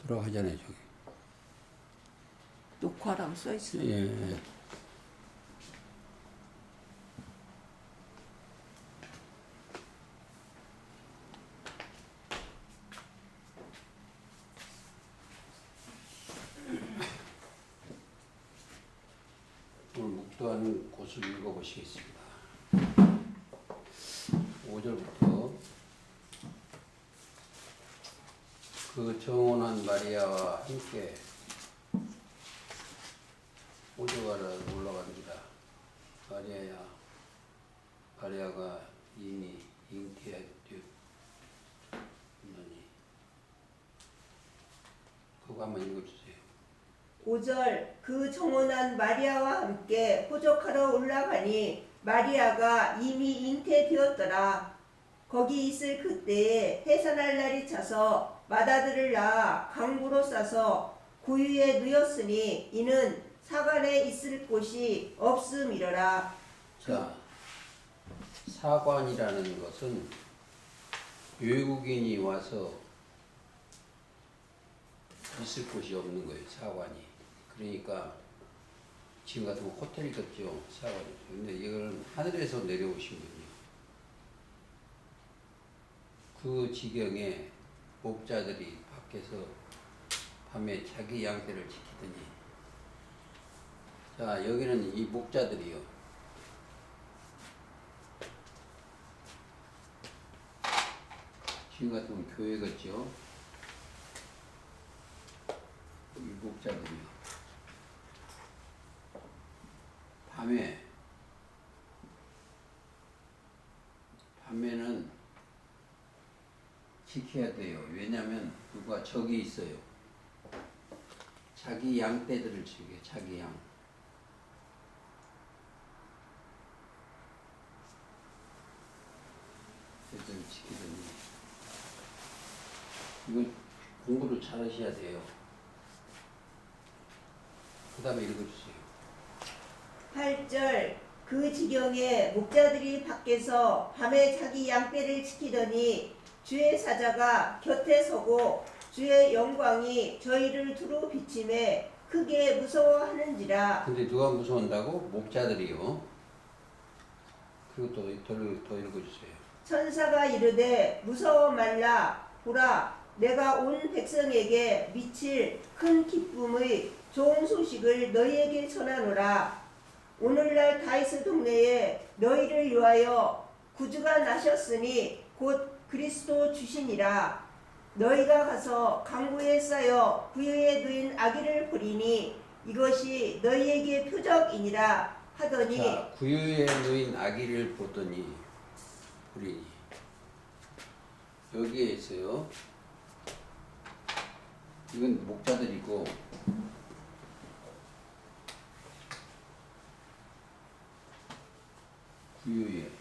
돌아가잖아요, 저기. 녹화라고 써 있어요. 예. 오늘 묵도하는 곳을 읽어보시겠습니다. 5절부터 그 정혼한 마리아와 함께 오조가로 올라갑니다. 마리아가 이미 잉태하였더니 그거 한번 읽어주세요. 5절 그 정혼한 마리아와 함께 호적하러 올라가니 마리아가 이미 잉태되었더라. 거기 있을 그때에 해산할 날이 차서 맏아들을 낳아 강구로 싸서 구유에 누였으니 이는 사관에 있을 곳이 없음이러라. 자, 사관이라는 것은 외국인이 와서 있을 곳이 없는 거예요. 사관이. 그러니까 지금 같은 거 호텔이겠죠. 사관이. 근데 이걸 하늘에서 내려오신 분이요. 그 지경에 목자들이 밖에서 밤에 자기 양떼를 지키더니, 자, 여기는 이 목자들이요. 지금 같은 건 교회겠죠. 이 목자들이요. 밤에는 지켜야 돼요. 왜냐면 누가 적이 있어요. 자기 양떼들을 지켜요. 자기 양. 떼들을 지키더니, 이거 공부를 잘 하셔야 돼요. 그 다음에 읽어주세요. 8절 그 지경에 목자들이 밖에서 밤에 자기 양떼를 지키더니 주의 사자가 곁에 서고 주의 영광이 저희를 두루 비침에 크게 무서워하는지라. 근데 누가 무서운다고? 목자들이요. 그리고 더 읽어주세요. 천사가 이르되 무서워 말라. 보라 내가 온 백성에게 미칠 큰 기쁨의 좋은 소식을 너희에게 전하노라. 오늘날 다윗의 동네에 너희를 위하여 구주가 나셨으니 곧 그리스도 주시니라. 너희가 가서 강구에 쌓여 구유에 누인 아기를 보리니 이것이 너희에게 표적이니라 하더니. 자, 구유에 누인 아기를 보더니 우리 여기에 있어요. 이건 목자들이고, 구유에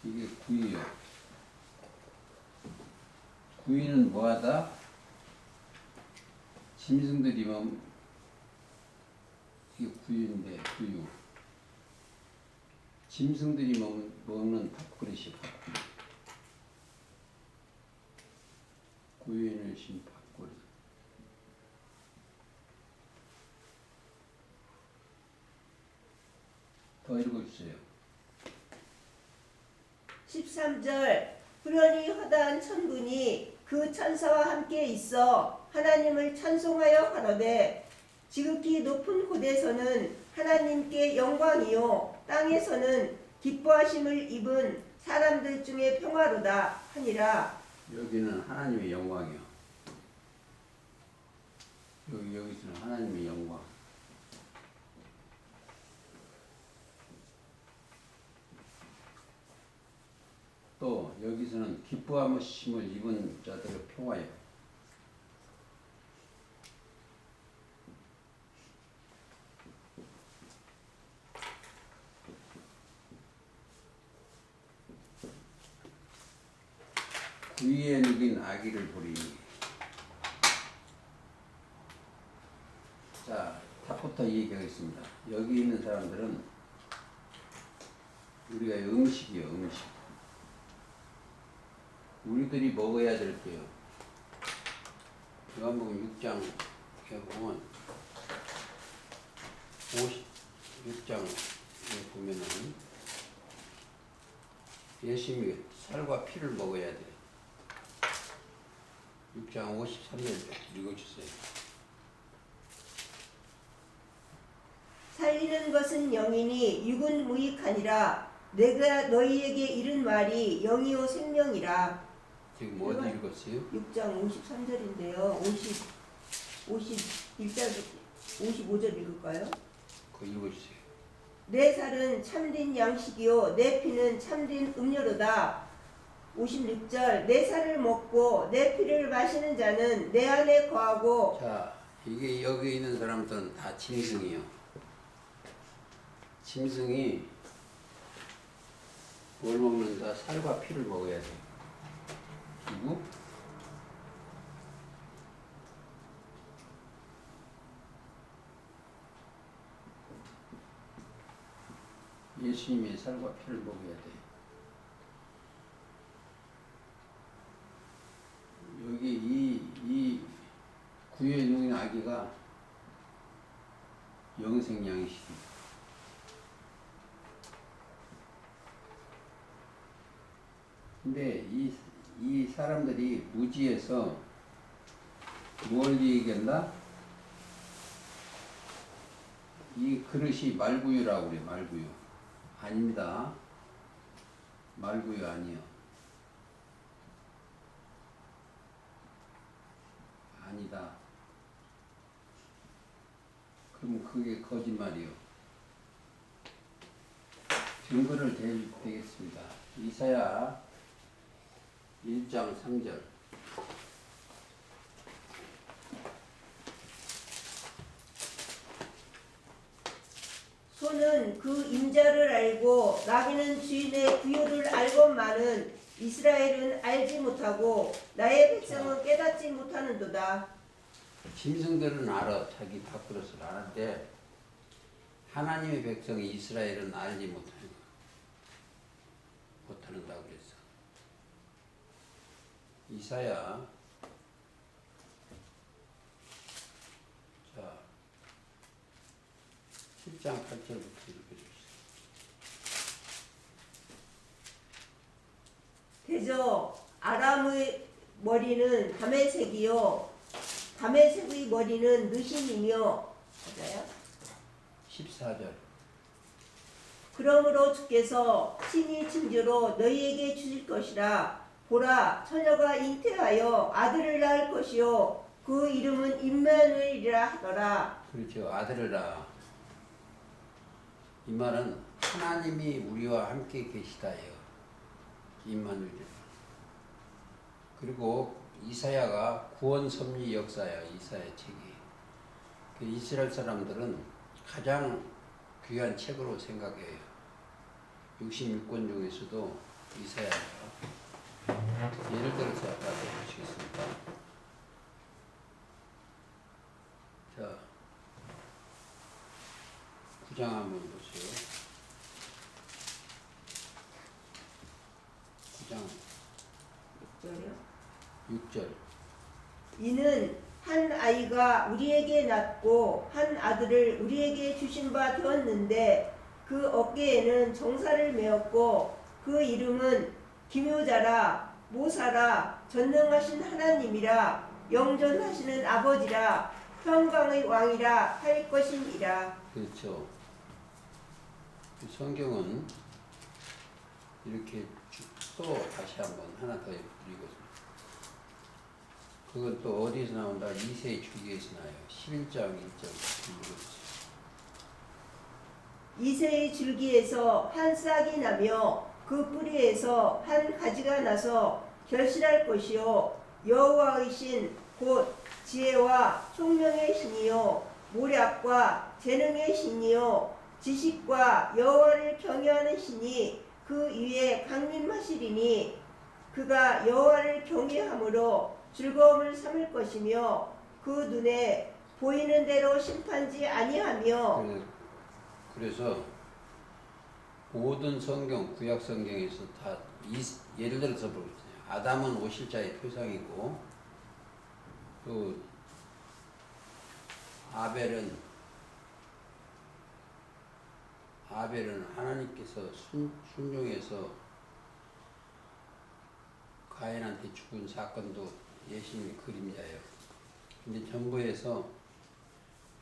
이게 구유요. 구유는 뭐하다? 짐승들이면 이게 구유인데, 구유. 짐승들이 먹는 밥그릇이 밥그릇. 구유에 넣으신 밥그릇. 더 읽어주세요. 13절 후련히 허다한 천군이 그 천사와 함께 있어 하나님을 찬송하여 가로되 지극히 높은 곳에서는 하나님께 영광이요 땅에서는 기뻐하심을 입은 사람들 중에 평화로다 하니라. 여기는 하나님의 영광이요. 여기서는 하나님의 영광. 또 여기서는 기뻐하심을 입은 자들의 평화요. 구유에 누긴 아기를 보리니. 자, 탑부터 얘기하겠습니다. 여기 있는 사람들은 우리가 음식이요, 음식. 우리들이 먹어야 될 게요. 요한복음 6장에 보면 56장에 보면은 예수님이 살과 피를 먹어야 돼. 6장 53절 읽어주세요. 살리는 것은 영이니 육은 무익하니라. 내가 너희에게 이른 말이 영이요 생명이라. 지금 어디 읽었어요? 6장 53절인데요. 51절, 55절 읽을까요? 그거 읽어주세요. 내 살은 참된 양식이요 내 피는 참된 음료로다. 56절 내 살을 먹고 내 피를 마시는 자는 내 안에 거하고. 자, 이게 여기 있는 사람들은 다 짐승이요. 짐승이 뭘 먹는다? 살과 피를 먹어야 돼. 그리고 예수님의 살과 피를 먹어야 돼. 여기 이 구유에 있는 아기가 영생 양식이에요. 근데 이 사람들이 무지에서 뭘 얘기한다? 이 그릇이 말구유라고 그래, 말구유. 아닙니다. 말구유 아니요. 아니다. 그럼 그게 거짓말이요. 증거를 대겠습니다. 이사야 1장 3절. 소는 그 임자를 알고 나귀는 주인의 구유를 알건만은 이스라엘은 알지 못하고 나의 백성은 깨닫지 못하는도다. 짐승들은 알아. 자기 밥그릇을 아는데 하나님의 백성이 이스라엘은 알지 못하는다고 그랬어. 이사야 자 7장 8절부터 읽어주세요. 대저 아람의 머리는 다메색이요 다메색의 머리는 느심이며. 맞아요? 14절 그러므로 주께서 친히 징조로 너희에게 주실 것이라. 보라 처녀가 잉태하여 아들을 낳을 것이요 그 이름은 임마누엘이라 하더라. 그렇죠. 아들을 낳아. 이 말은 하나님이 우리와 함께 계시다예요. 임마누엘. 그리고 이사야가 구원 섭리 역사야. 이사야 책이. 그 이스라엘 사람들은 가장 귀한 책으로 생각해요. 66권 중에서도 이사야가. 예를 들어서 보시겠습니까? 자, 9장 한번 보세요. 9장 6절. 이는 한 아이가 우리에게 낳고 한 아들을 우리에게 주신 바 되었는데 그 어깨에는 정사를 메었고 그 이름은 기묘자라 모사라 전능하신 하나님이라 영존하시는 아버지라 평강의 왕이라 할 것이니라. 그렇죠. 성경은 이렇게 또 다시 한번 하나 더 읽어서 그건 또 어디에서 나온다? 이새의 줄기에서 나요. 11장 1절 읽어주세요. 이새의 줄기에서 한 싹이 나며 그 뿌리에서 한 가지가 나서 결실할 것이요 여호와의 신 곧 지혜와 총명의 신이요 모략과 재능의 신이요 지식과 여호와를 경외하는 신이 그 위에 강림하시리니 그가 여호와를 경외함으로 즐거움을 삼을 것이며 그 눈에 보이는 대로 심판지 아니하며. 그래서 모든 성경, 구약 성경에서 다 예를 들어서 보겠습니다. 아담은 오실자의 표상이고 또 아벨은 하나님께서 순종해서 가인한테 죽은 사건도 예수님의 그림자예요. 근데 전부에서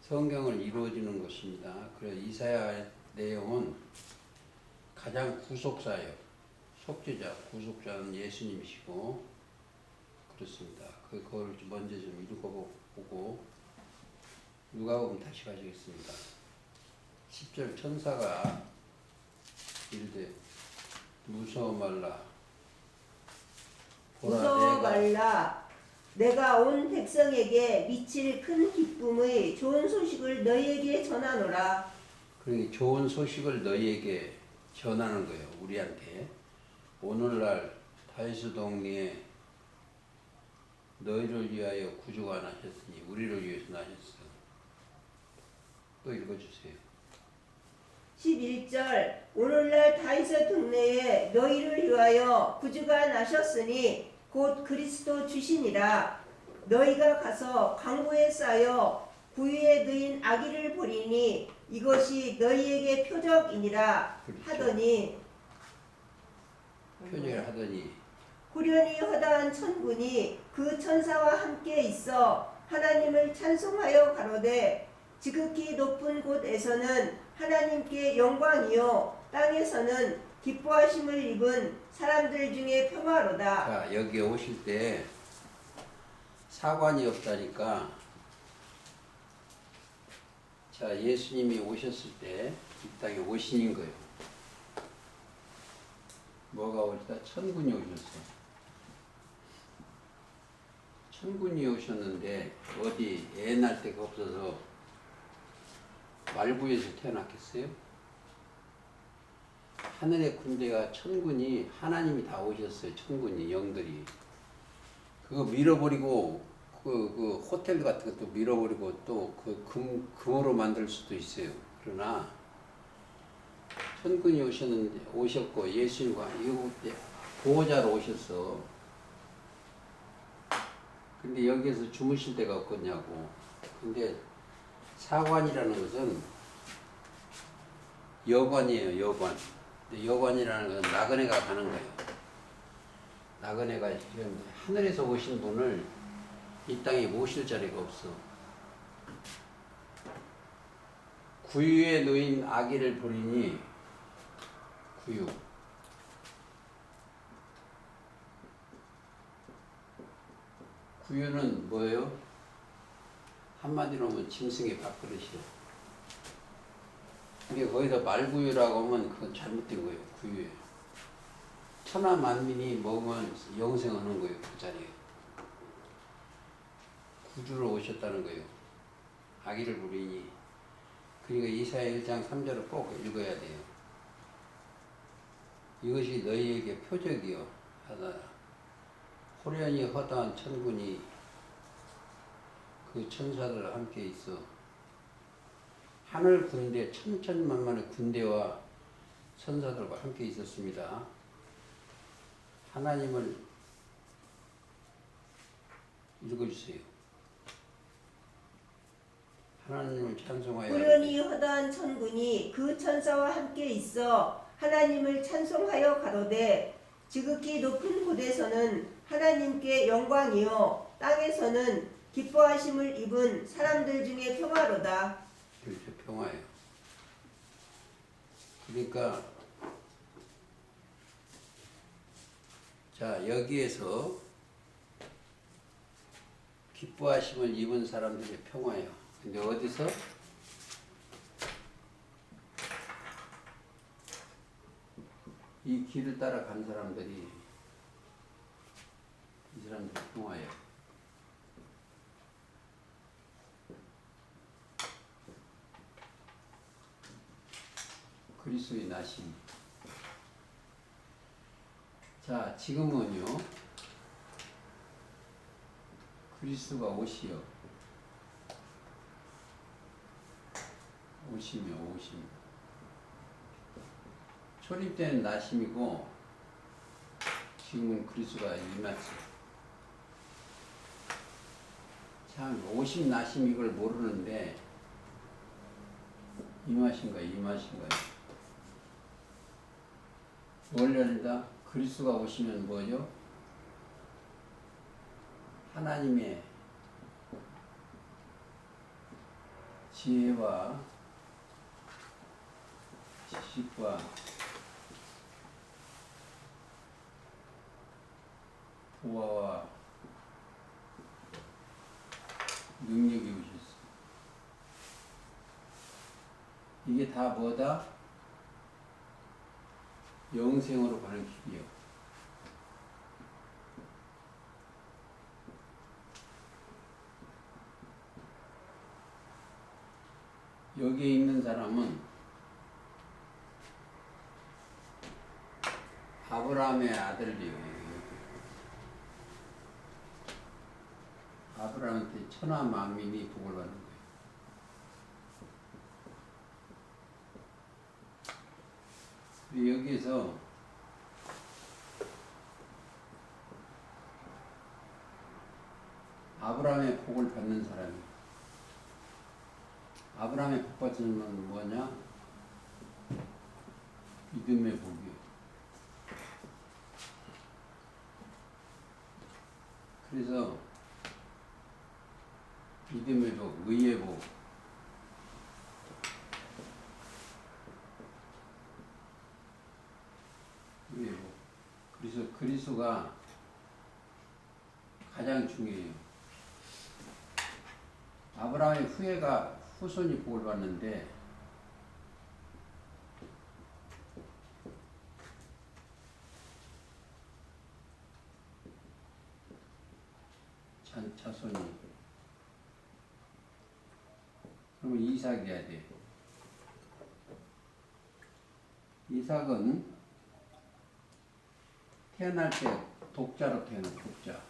성경을 이루어지는 것입니다. 그래서 이사야 내용은 가장 구속사예요. 속죄자, 구속자는 예수님이시고 그렇습니다. 그걸 먼저 좀 읽어보고 누가복음 다시 가시겠습니다. 10절 천사가 이르되 무서워 말라 무서워 말라 내가 온 백성에게 미칠 큰 기쁨의 좋은 소식을 너희에게 전하노라. 그러니까 좋은 소식을 너희에게 전하는 거예요. 우리한테. 오늘날 다윗의 동리에 너희를 위하여 구주가 나셨으니 우리를 위해서 나셨어. 또 읽어주세요. 11절 오늘날 다윗의 동네에 너희를 위하여 구주가 나셨으니 곧 그리스도 주시니라. 너희가 가서 강구에 쌓여 구유에 넣인 아기를 보리니 이것이 너희에게 표적이니라. 그렇죠. 하더니 표적을 하더니 후련히 허다한 천군이 그 천사와 함께 있어 하나님을 찬송하여 가로되 지극히 높은 곳에서는 하나님께 영광이요 땅에서는 기뻐하심을 입은 사람들 중에 평화로다. 자, 여기 오실 때 사관이 없다니까. 자, 예수님이 오셨을 때 이 땅에 오신인 거예요. 뭐가 오시다? 천군이 오셨어. 천군이 오셨는데 어디 애 낳을 데가 없어서 말구에서 태어났겠어요? 하늘의 군대가 천군이 하나님이 다 오셨어요. 천군이 영들이 그거 밀어버리고 그 호텔 같은 것도 밀어버리고 또 그 금으로 만들 수도 있어요. 그러나 천군이 오셨고 예수님과 이때 보호자로 오셨어. 근데 여기에서 주무실 데가 없겠냐고. 근데 사관이라는 것은 여관이에요. 여관. 여관이라는 건 나그네가 가는 거예요. 나그네가 이런 하늘에서 오신 분을 이 땅에 모실 자리가 없어. 구유에 놓인 아기를 보리니 구유. 구유는 뭐예요? 한마디로 하면 짐승의 밥그릇이요. 근데 거기서 말구유라고 하면 그건 잘못된 거예요. 구유에. 천하 만민이 먹으면 영생하는 거예요. 그 자리에. 구주로 오셨다는 거예요. 아기를 부리니. 그러니까 이사야 1장 3절을 꼭 읽어야 돼요. 이것이 너희에게 표적이요 하다. 호련히 허다한 천군이 그 천사들 함께 있어. 하늘 군대 천천만만의 군대와 천사들과 함께 있었습니다. 하나님을 읽어주세요. 하나님을 찬송하여 후련히 허다한 천군이 그 천사와 함께 있어 하나님을 찬송하여 가로되 지극히 높은 곳에서는 하나님께 영광이요 땅에서는 기뻐하심을 입은 사람들 중에 평화로다. 그렇죠. 평화예요. 그러니까 자 여기에서 기뻐하심을 입은 사람들의 평화예요. 근데 어디서? 이 길을 따라 간 사람들이 이 사람들의 평화예요. 그리스도의 나심. 자, 지금은요. 그리스도가 오시며 초림 때는 나심이고 지금은 그리스도가 임했어요. 참 오심 나심 이걸 모르는데 임하신 거예요. 임하신 거예요. 원래는 그리스도가 오시면 뭐죠? 하나님의 지혜와 지식과 보화와 능력이 오셨어. 이게 다 뭐다? 영생으로 가는 길이요. 여기에 있는 사람은 아브라함의 아들이에요. 아브라함한테 천하 만민이 복을 받는 거예요. 여기에서 아브라함의 복을 받는 사람이 아브라함의 복 받는 사람은 뭐냐? 믿음의 복이요. 그래서 믿음의 복, 의의 복, 의의 복. 그래서 그리스도가 가장 중요해요. 아브라함의 후손이 복을 받는데 자손이 그러면 이삭이 해야 돼. 이삭은 태어날 때 독자로 태어난 독자.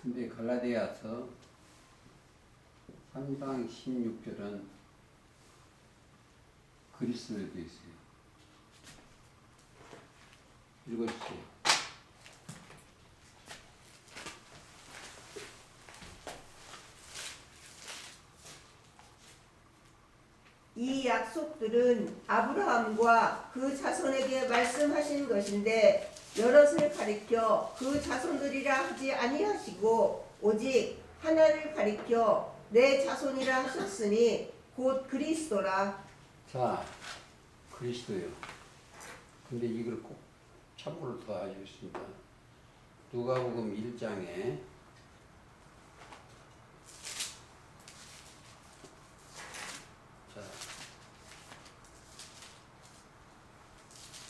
근데 갈라디아서 3장 16절은 그리스도에 되어 있어요. 읽어주세요. 이 약속들은 아브라함과 그 자손에게 말씀하신 것인데 여럿을 가리켜 그 자손들이라 하지 아니하시고 오직 하나를 가리켜 내 자손이라 하셨으니 곧 그리스도라. 자, 그리스도요. 근데 이걸 꼭 참고로 더 알겠습니다. 누가복음 1장에 자,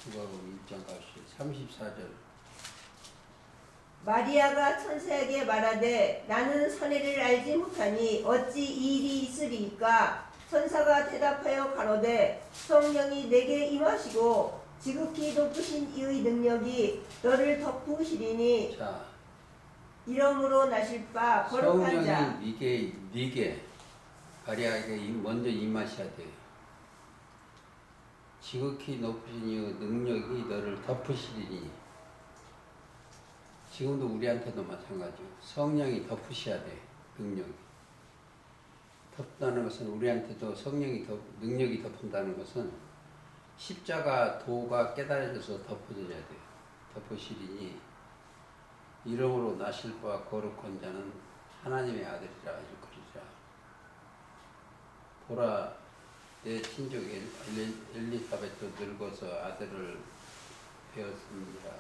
누가복음 1장 가시죠. 34절. 마리아가 천사에게 말하되 나는 선혜를 알지 못하니 어찌 이 일이 있으리이까. 천사가 대답하여 가로되 성령이 내게 임하시고 지극히 높으신 이의 능력이 너를 덮으시리니 자, 이러므로 나실 바 거룩한 자. 성령이 네게 마리아에게 먼저 임하셔야 돼. 지극히 높으신 이의 능력이 너를 덮으시리니. 지금도 우리한테도 마찬가지요. 성령이 덮으셔야 돼. 능력이. 덮는다는 것은 우리한테도 능력이 덮는다는 것은 십자가 도가 깨달아져서 덮어져야 돼요. 덮으시리니 이름으로 나실 바 거룩한 자는 하나님의 아들이라 일컬으리라. 보라, 내 친족 엘리사벳도 늙어서 아들을 배었습니다.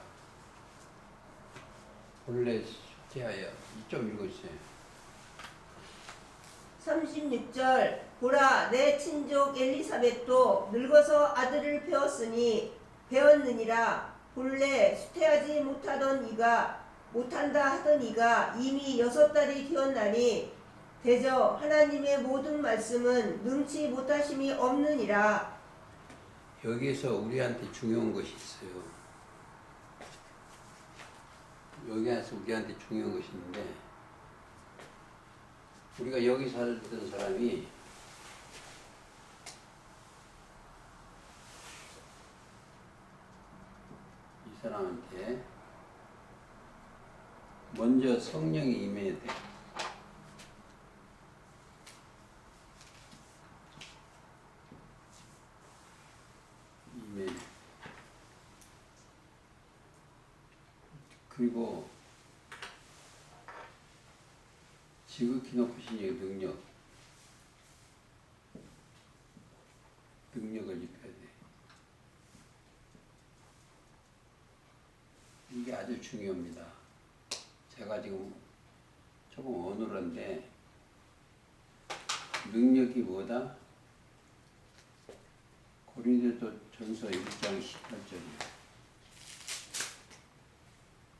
본래 수태하여. 좀 읽어주세요. 36절 보라 내 친족 엘리사벳도 늙어서 아들을 배었느니라. 본래 수태하지 못한다 하던 이가 이미 6달이 되었나니 대저 하나님의 모든 말씀은 능치 못하심이 없느니라. 여기에서 우리한테 중요한 것이 있어요. 여기에서 우리한테 중요한 것이 있는데 우리가 여기 살던 사람이 이 사람한테 먼저 성령이 임해야 돼. 임해. 그리고 지극히 높으신 이의 능력을 입혀야 돼. 이게 아주 중요합니다. 제가 지금 조금 어눌한데 능력이 뭐다? 고린도전서 1장 18절이에요.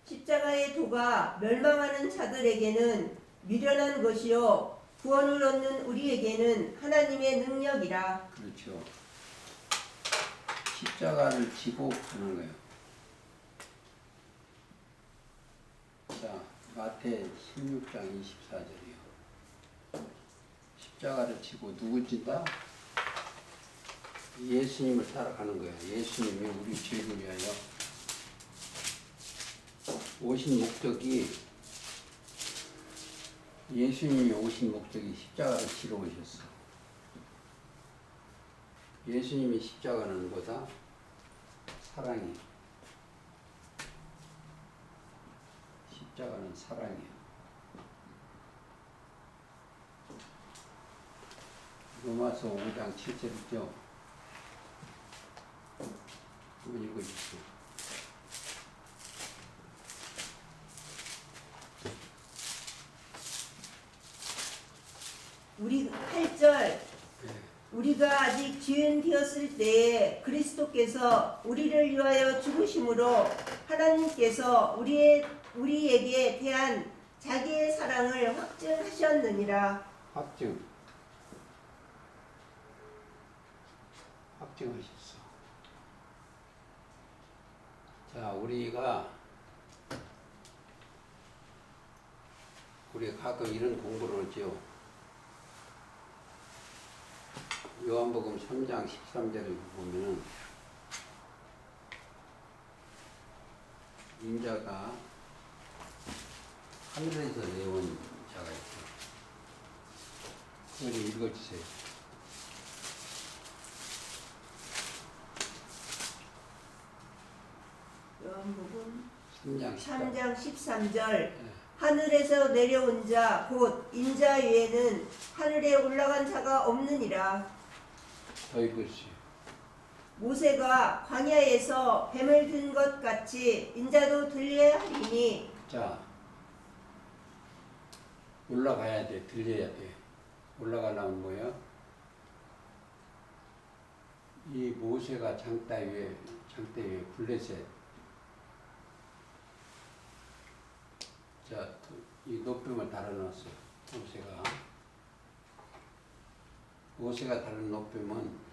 십자가의 도가 멸망하는 자들에게는 미련한 것이요 구원을 얻는 우리에게는 하나님의 능력이라. 그렇죠. 십자가를 지고 가는 거예요. 자, 마태 16장 24절이요. 십자가를 지고 누구 진다? 예수님을 따라가는 거예요. 예수님이 우리 죄를 위하여 오신 목적이, 예수님이 오신 목적이 십자가를 지러 오셨어. 예수님의 십자가는 뭐다? 사랑이. 십자가는 사랑이야. 로마서 5장 7절이죠. 한번 읽어주세요. 우리 8절 우리가 아직 죄인 되었을 때에 그리스도께서 우리를 위하여 죽으심으로 하나님께서 우리에게 대한 자기의 사랑을 확증하셨느니라. 확증하셨어. 자, 우리가 가끔 이런 공부를 하죠. 요한복음 3장 13절을 보면은 인자가 하늘에서 내온 자가 있어요. 그걸 읽어주세요. 요한복음 3장 13절 하늘에서 내려온 자 곧 인자 외에는 하늘에 올라간 자가 없느니라. 더 읽으시오. 모세가 광야에서 뱀을 든 것 같이 인자도 들려야 하리니. 자, 올라가야 돼. 들려야 돼. 올라가려면 뭐야? 이 모세가 장대 위에 블레셋. 자, 이 높임을 달아놨어. 모세가 다른 높임은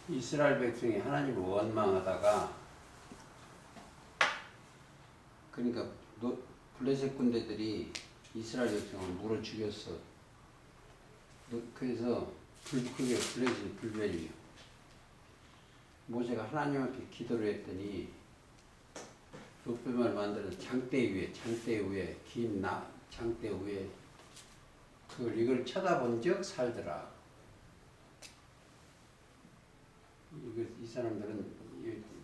이스라엘 백성이 하나님을 원망하다가, 그러니까 블레셋 군대들이 이스라엘 백성을 물어 죽였어. 그래서 그게 블레셋 불멸이에요. 모세가 하나님 앞에 기도를 했더니 높임을 만들어서 장대 위에 긴 장대 위에 이걸 쳐다본 적 살더라. 이 사람들은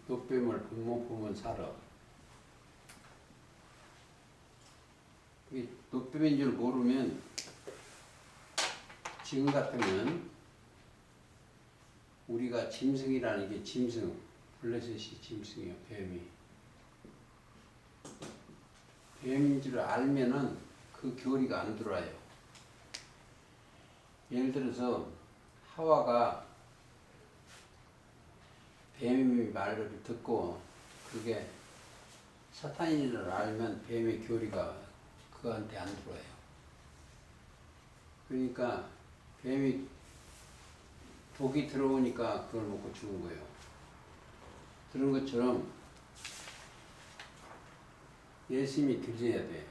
높임을 보면 살아. 높임인 줄 모르면, 지금 같으면 우리가 짐승이라는 게 짐승, 블레셋이 짐승이요, 뱀인 줄 알면은 그 교리가 안 들어와요. 예를 들어서 하와가 뱀의 말을 듣고 그게 사탄인 줄 알면 뱀의 교리가 그한테 안 들어와요. 그러니까 뱀이 독이 들어오니까 그걸 먹고 죽은 거예요. 그런 것처럼 예수님이 들려야 돼.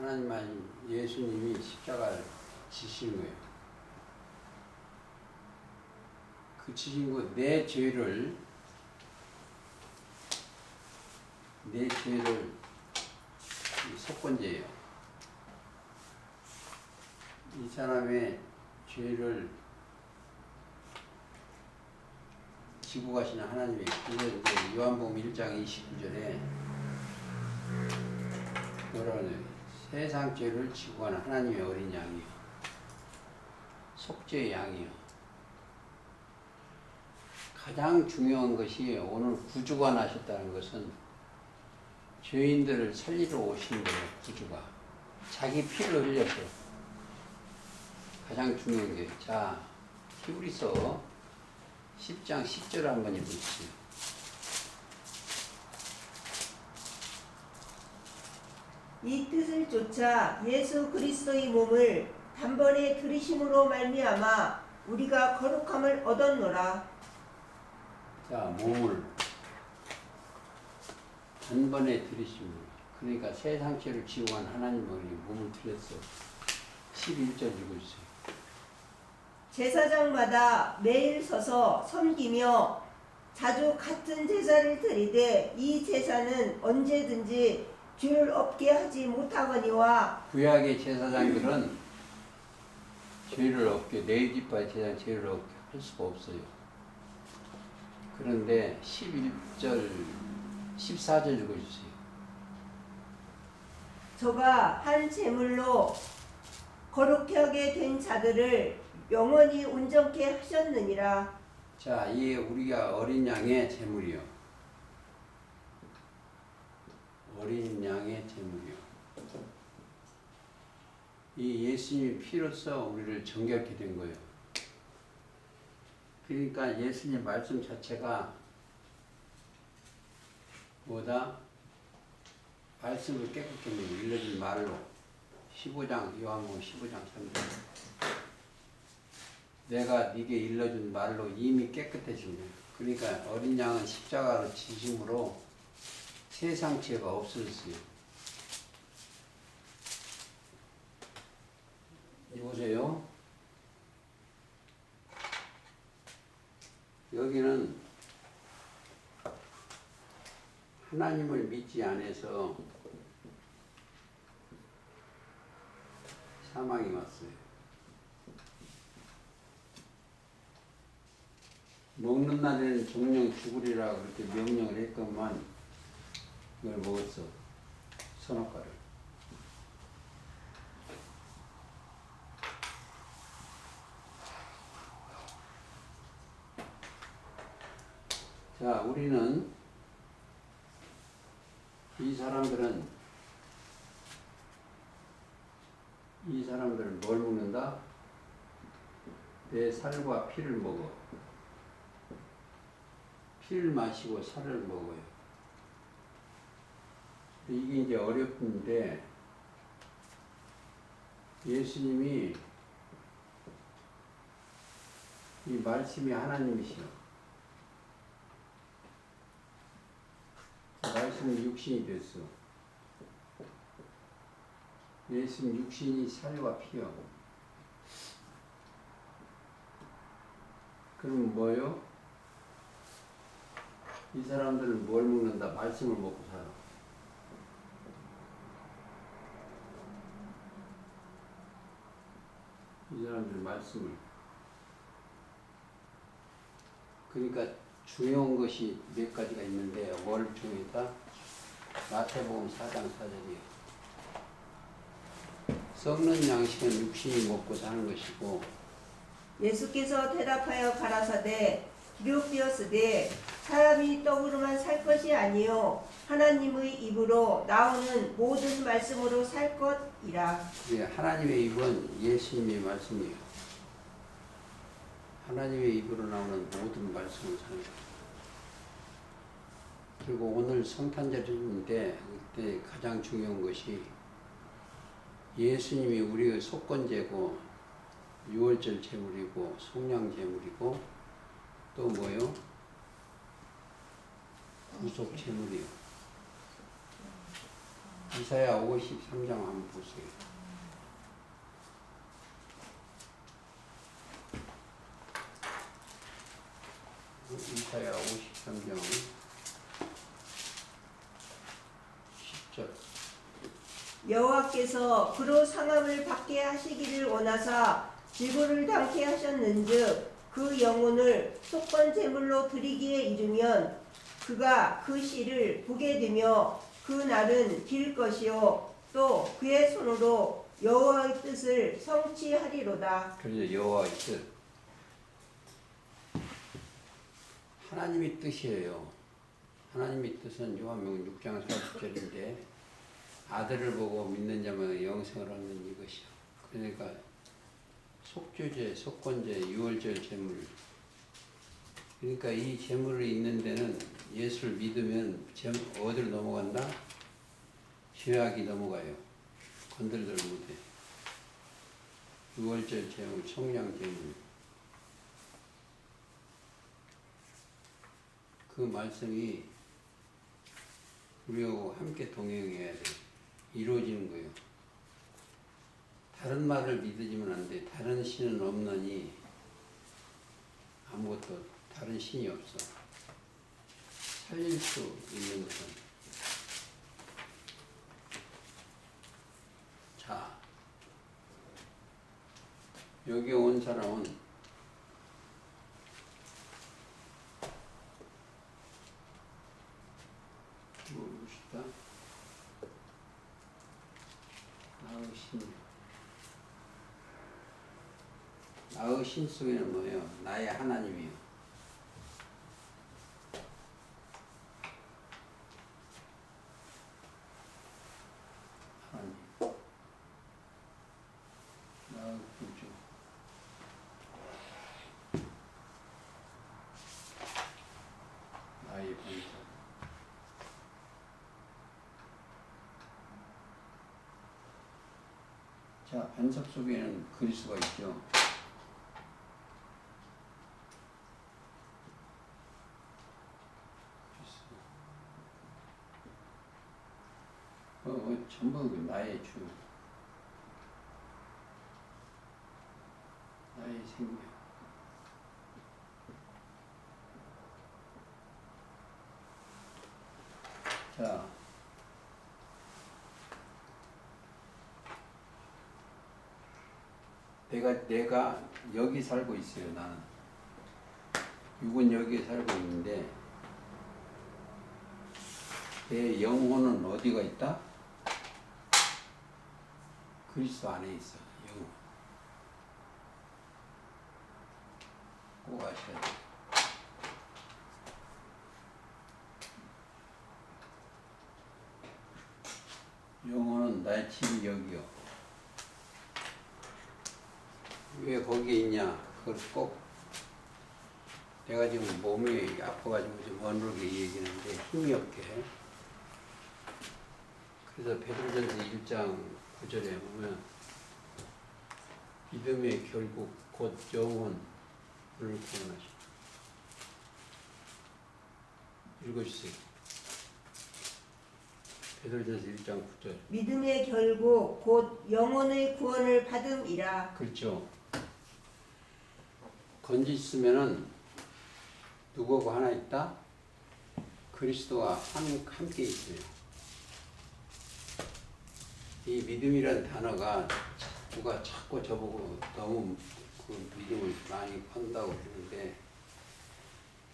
하나님 예수님이 십자가를 지신 거예요. 그 지신 거 내 죄를 이 속건제예요. 이 사람의 죄를 지고 가시는 하나님이 그래서 이제 요한복음 1장 29절에 뭐라 그러냐 세상 죄를 지고 가는 하나님의 어린 양이요 속죄의 양이요. 가장 중요한 것이 오늘 구주가 나셨다는 것은 죄인들을 살리러 오신 거예요. 구주가 자기 피를 흘려서 가장 중요한 게 자 히브리서 10장 10절 한번 읽어주세요. 이 뜻을 쫓아 예수 그리스도의 몸을 단번에 들이심으로 말미암아 우리가 거룩함을 얻었노라. 자 몸을 단번에 들이심으로 그러니까 세상 죄를 지고 간 하나님 몸을 들였어. 11절 읽어주세요. 제사장마다 매일 서서 섬기며 자주 같은 제사를 드리되 이 제사는 언제든지 죄를 없게 하지 못하거니와 구약의 제사장들은 죄를 없게 레위기파의 제사장 죄를 없게 할 수가 없어요. 그런데 11절 14절 읽어주세요. 저가 한 제물로 거룩하게 하게 된 자들을 영원히 온전케 하셨느니라. 자, 이게 우리가 어린 양의 제물이요. 어린 양의 제물이요. 이 예수님의 피로써 우리를 정결케 된 거예요. 그러니까 예수님 말씀 자체가 뭐다? 말씀을 깨끗게 일러진 말로 15장 요한복음 15장 3절 내가 네게 일러준 말로 이미 깨끗해진 거예요. 그러니까 어린 양은 십자가로 지심으로 세상 죄가 없어졌어요. 보세요. 여기는 하나님을 믿지 않아서 사망이 왔어요. 먹는 날에는 정령 죽으리라 그렇게 명령을 했건만 이걸 먹었어. 선악과를. 자, 우리는 이 사람들은 뭘 먹는다? 내 살과 피를 먹어. 피를 마시고 살을 먹어요. 이게 이제 어렵는데 예수님이 이 말씀이 하나님이시여. 말씀이 육신이 됐어. 예수님 육신이 살과 피여. 그럼 뭐요? 이 사람들은 뭘 먹는다? 말씀을 먹고 살아. 이 사람들 말씀을. 그러니까 중요한 것이 몇 가지가 있는데 뭘 중요하다? 마태복음 4장 4절이에요. 썩는 양식은 육신이 먹고 사는 것이고 예수께서 대답하여 가라사대 기록되었으되 사람이 떡으로만 살 것이 아니요 하나님의 입으로 나오는 모든 말씀으로 살 것이라. 예, 하나님의 입은 예수님의 말씀이에요. 하나님의 입으로 나오는 모든 말씀을 사는 거예요. 그리고 오늘 성탄절인데 그때 가장 중요한 것이 예수님이 우리의 속건제고 유월절 제물이고 속량 제물이고 또 뭐요? 구속 제물이요. 이사야 53장 한번 보세요. 이사야 53장 10절. 여호와께서 그로 상함을 받게 하시기를 원하사 질고를 당케 하셨는즉 그 영혼을 속건 제물로 드리기에 이르면 그가 그 씨를 보게 되며 그 날은 길 것이요 또 그의 손으로 여호와의 뜻을 성취하리로다. 그래서 여호와의 뜻, 하나님의 뜻이에요. 하나님의 뜻은 요한복음 6장 40절인데 아들을 보고 믿는 자만 영생을 얻는 이것이요. 그러니까 속죄제, 속건제, 유월절 제물. 그러니까 이 제물이 있는 데는 예수를 믿으면 어디로 넘어간다? 죄악이 넘어가요. 건들들 못해. 유월절 제물, 성령 제물. 그 말씀이 우리하고 함께 동행해야 돼. 이루어지는 거예요. 다른 말을 믿으면 안 돼. 다른 신은 없느니 아무것도 다른 신이 없어. 살릴 수 있는 것은. 자, 여기 온 사람은 봅시다. 나의 신 속에는 뭐예요? 나의 하나님이요. 하나님. 나의 구주. 나의 본성. 자, 반석 속에는 그리스도가 있죠. 전부 나의 주, 나의 생명. 자, 내가 여기 살고 있어요. 나는 육은 여기에 살고 있는데 내 영혼은 어디가 있다? 그리스도 안에 있어. 영혼. 꼭 아셔야 돼. 영혼은 나의 집이 여기요. 왜 거기에 있냐? 그걸 꼭 내가 지금 몸이 아파가지고 좀 어눌하게 얘기하는데 힘이 없게. 그래서 베드로전서 1장 9절에 보면 믿음의 결국 곧 영혼을 구원하시고. 읽어주세요. 베드로전서 1장 9절. 믿음의 결국 곧 영혼의 구원을 받음이라. 그렇죠. 건지 있으면은 누구하고 하나 있다? 그리스도와 함께 있어요. 이 믿음이라는 단어가 누가 자꾸 저보고 너무 그 믿음을 많이 판다고 그러는데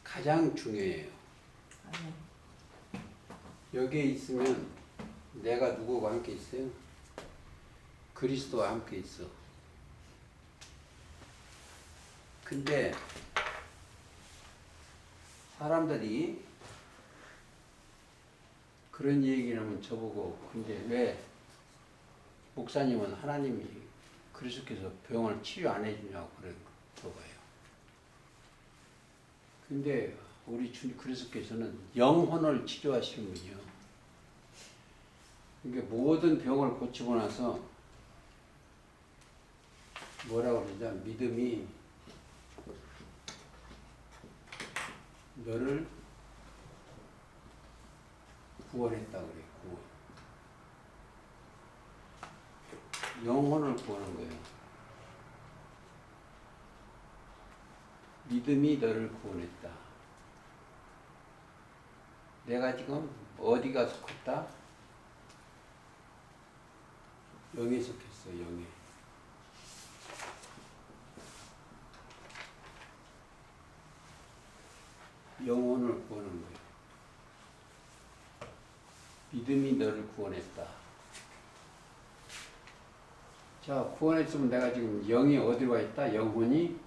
가장 중요해요. 여기에 있으면 내가 누구와 함께 있어요? 그리스도와 함께 있어. 근데 사람들이 그런 얘기를 하면 저보고 근데 왜 목사님은 하나님이 그리스도께서 병을 치료 안 해주냐고 물어봐요. 근데 우리 주님 그리스도께서는 영혼을 치료하시는 분이요. 그러니까 모든 병을 고치고 나서 뭐라고 그러냐? 믿음이 너를 구원했다 그래. 구원. 영혼을 구하는 거예요. 믿음이 너를 구원했다. 내가 지금 어디가 속했다? 영에 속했어, 영에. 영혼을 구하는 거예요. 믿음이 너를 구원했다. 자, 구원했으면 내가 지금 영이 어디로 와 있다? 영혼이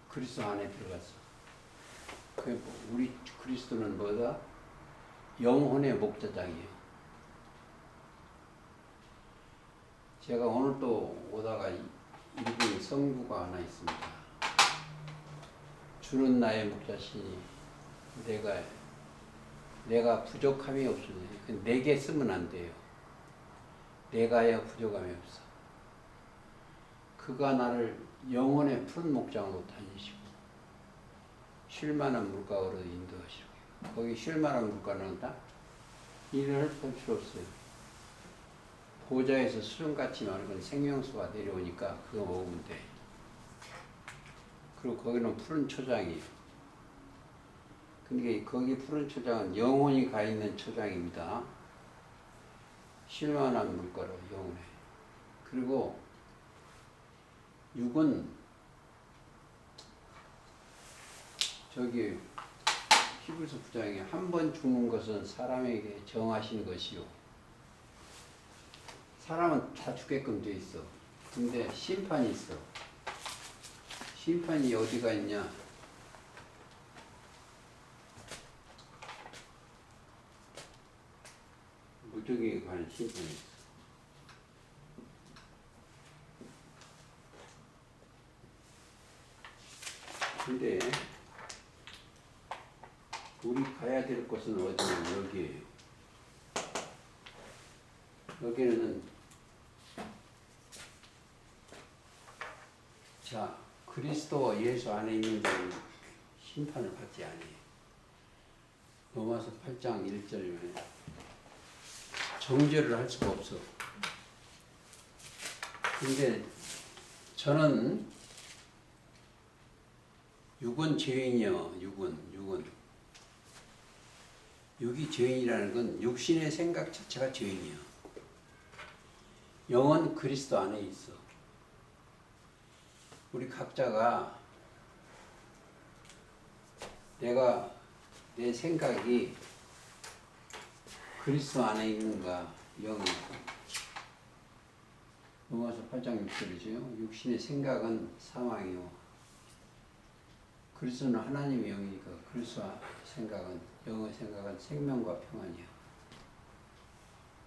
그리스도 안에 들어갔어. 우리 그리스도는 뭐다? 영혼의 목자장이에요. 제가 오늘 또 오다가 읽은 성구가 하나 있습니다. 주는 나의 목자시니 내가 부족함이 없으니 내게 쓰면 안 돼요. 내가야 부족함이 없어. 그가 나를 영혼의 푸른 목장으로 다니시고 쉴만한 물가로 인도하시고 거기 쉴만한 물가는 다 일을 할 필요 없어요. 보좌에서 수정같이 맑은 생명수가 내려오니까 그거 먹으면 돼. 그리고 거기는 푸른 초장이에요. 근데 거기 푸른 초장은 영혼이 가 있는 초장입니다. 쉴만한 물가로 영혼에. 그리고 육은 저기 히브리서 9장에 한 번 죽는 것은 사람에게 정하신 것이요. 사람은 다 죽게끔 돼 있어. 근데 심판이 있어. 심판이 어디가 있냐? 무적에 관한 심판이 있어. 근데 우리 가야 될 곳은 어디냐면 여기에요. 여기는 자 그리스도 예수 안에 있는 자는 심판을 받지 아니에요. 로마서 8장 1절이면 정죄를 할 수가 없어. 근데 저는 육은 죄인이요. 육이 죄인이라는 건 육신의 생각 자체가 죄인이야. 영은 그리스도 안에 있어. 우리 각자가 내 생각이 그리스도 안에 있는가 영이 로마서 8장 6절이죠. 육신의 생각은 사망이요. 그리스도는 하나님의 영이니까 그리스도 생각은 영의 생각은 생명과 평안이야.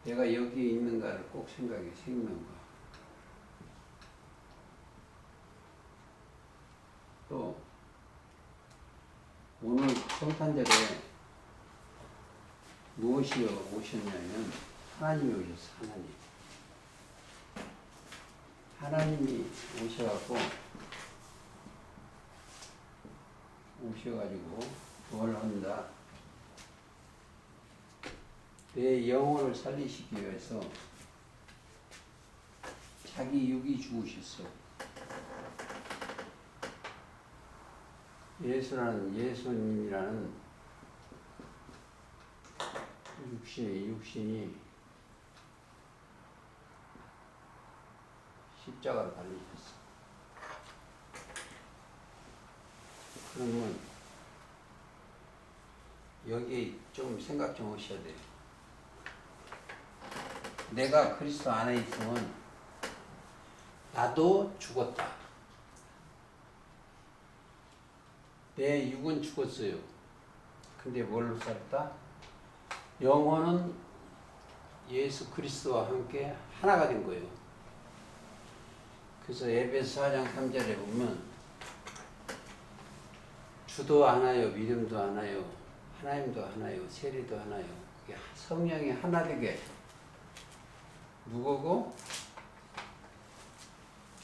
내가 여기에 있는가를 꼭 생각해. 생명과. 또 오늘 성탄절에 무엇이 오셨냐면 하나님이 오셨어. 하나님이 오셔가지고 뭘 한다? 내 영혼을 살리시기 위해서 자기 육이 죽으셨어. 예수님이라는 육신이 십자가를 달리셨어. 그러면 여기 좀 생각 좀 하셔야 돼요. 내가 그리스도 안에 있으면 나도 죽었다. 내 육은 죽었어요. 근데 뭘로 살았다? 영혼은 예수 그리스도와 함께 하나가 된 거예요. 그래서 에베소 4장 3절에 보면 주도 하나요, 믿음도 하나요, 하나님도 하나요, 세례도 하나요. 그게 성령이 하나 되게 누구고?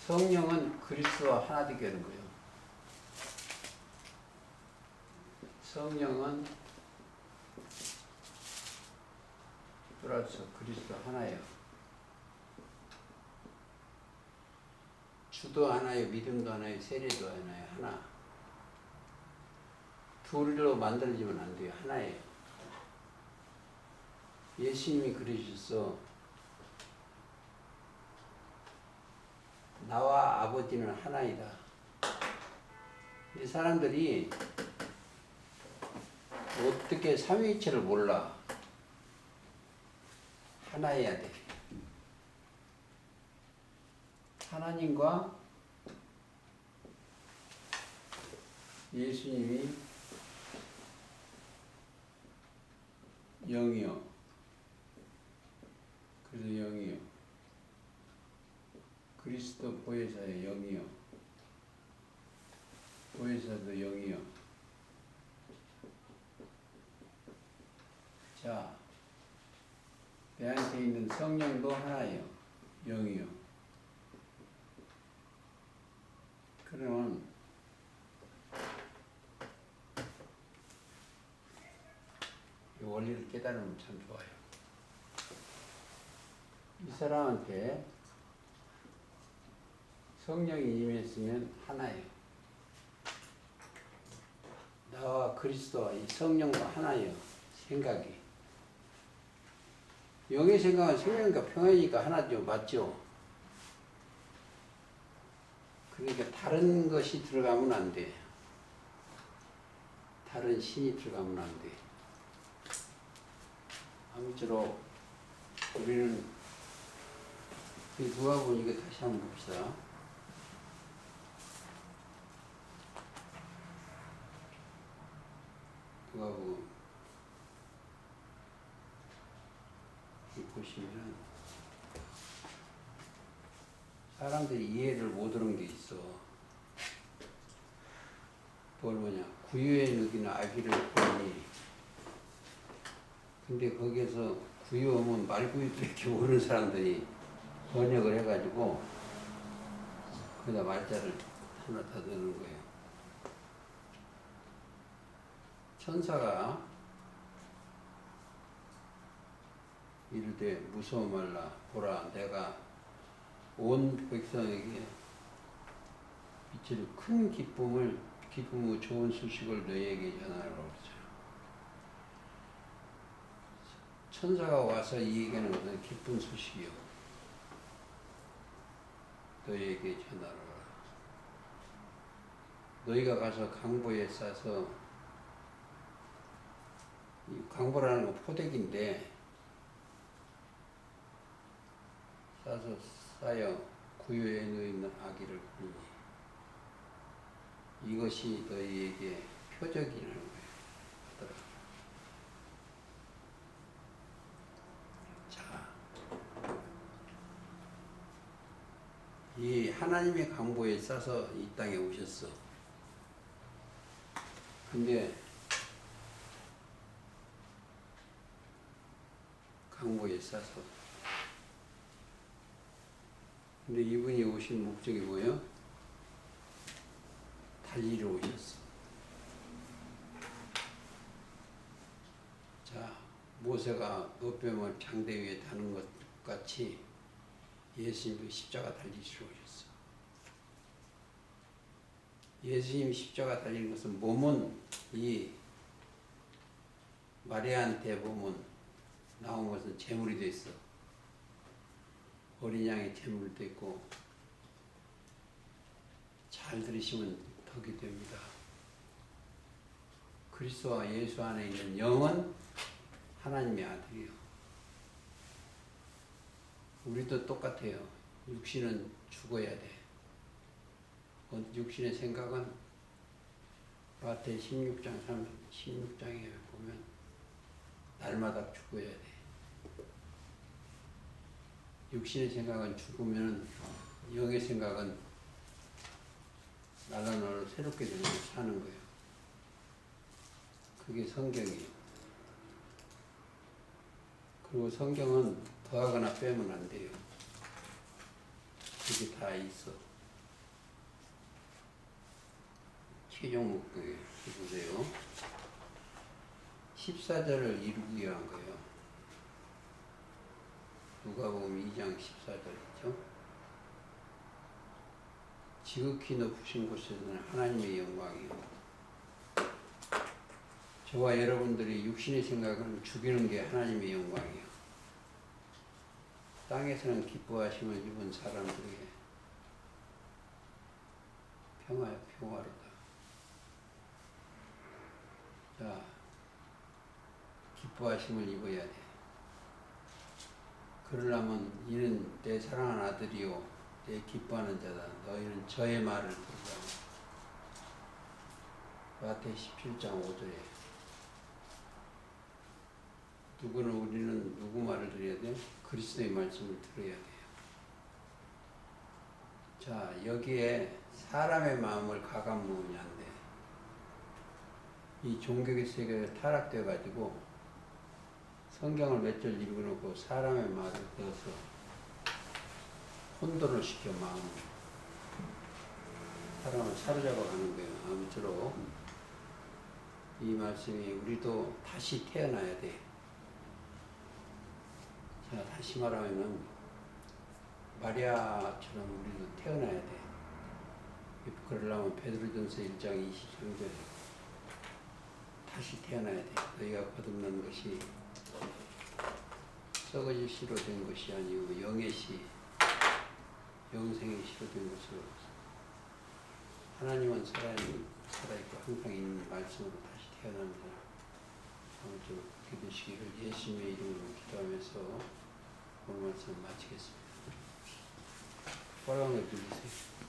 성령은 그리스도와 하나 되게 하는 거예요. 성령은 플러스 그리스도 하나예요. 주도 하나요, 믿음도 하나요, 세례도 하나요, 하나. 둘로 만들어지면 안 돼요. 하나예요. 예수님이 그러셨어. 나와 아버지는 하나이다. 이 사람들이 어떻게 삼위일체를 몰라. 하나여야 돼. 하나님과 예수님이 영이요. 그래서 영이요. 그리스도 보혜사의 영이요. 보혜사도 영이요. 자, 내한테 있는 성령도 하나예요. 영이요. 그러면 이 원리를 깨달으면 참 좋아요. 이 사람한테 성령이 임했으면 하나예요. 나와 그리스도와 이 성령도 하나예요. 생각이. 영의 생각은 생명과 평안이니까 하나죠. 맞죠? 그러니까 다른 것이 들어가면 안 돼. 다른 신이 들어가면 안 돼. 아무쪼록 우리는 누가복음 이거 다시 한번 봅시다. 누가복음 보시면은 사람들이 이해를 못하는 게 있어. 뭘 뭐냐? 구유에 누기는 아기를 보니. 근데 거기에서 구유하면 말구유밖에 모르는 사람들이 번역을 해가지고 거기다 말자를 하나 더 넣는 거예요. 천사가 이르되 무서워 말라. 보라, 내가 온 백성에게 미칠 큰 기쁨의 좋은 소식을 너희에게 전하라고 그러죠. 천사가 와서 이 얘기하는 것은 기쁜 소식이요. 너희에게 전하라. 너희가 가서 강보에 싸서, 이 강보라는 건 포대기인데 싸서 쌓여 구유에 누이는 아기를 보니 이것이 너희에게 표적이라는 거예요. 자, 이 하나님의 강보에 싸서 이 땅에 오셨어. 근데 강보에 싸서. 근데 이분이 오신 목적이 뭐예요? 달리러 오셨어. 자, 모세가 노뱀을 장대 위에 다는 것 같이 예수님이 십자가 달리시러 오셨어. 예수님 십자가 달리는 것은 몸은 이 마리아한테 보면 나온 것은 제물이 돼 있어. 어린 양의 제물이 돼 있고, 잘 들으시면 덕이 됩니다. 그리스도와 예수 안에 있는 영은 하나님의 아들이요. 우리도 똑같아요. 육신은 죽어야 돼. 육신의 생각은 마태 16장 16장에 보면 날마다 죽어야 돼. 육신의 생각은 죽으면 영의 생각은 날라날라 새롭게 되면서 사는 거예요. 그게 성경이에요. 그리고 성경은 더하거나 빼면 안 돼요. 그게 다 있어. 최종 목표에 보세요. 14절을 이루기 위한 거예요. 누가복음 2장 14절이죠. 지극히 높으신 곳에서는 하나님의 영광이요. 저와 여러분들이 육신의 생각을 죽이는 게 하나님의 영광이요. 땅에서는 기뻐하심을 입은 사람들에게 평화로다. 자, 기뻐하심을 입어야 돼. 그러려면 이는 내 사랑하는 아들이요 내 기뻐하는 자다. 너희는 저의 말을 들으라. 마태복음 17장 5절에 우리는 누구 말을 들어야 돼? 그리스도의 말씀을 들어야 돼요. 자, 여기에 사람의 마음을 가감무으면 안 돼. 이 종교의 세계에 타락되어 가지고 성경을 몇 절 읽어놓고 사람의 말을 들어서 혼돈을 시켜 마음을. 사람을 사로잡아 가는 거예요. 아무쪼록 이 말씀이 우리도 다시 태어나야 돼. 자, 다시 말하면은 마리아처럼 우리도 태어나야 돼. 그러려면 베드로전서 1장 23절에 다시 태어나야 돼. 너희가 거듭난 것이 썩어질 씨로 된 것이 아니고 영의 씨, 영생의 씨로 된 것으로 하나님은 살아있고 항상 있는 말씀으로 다시 태어납니다. 아무쪼록 그렇게 되시기를 예수님의 이름으로 기도하면서 오늘 말씀 마치겠습니다. 빨간 거 들리세요?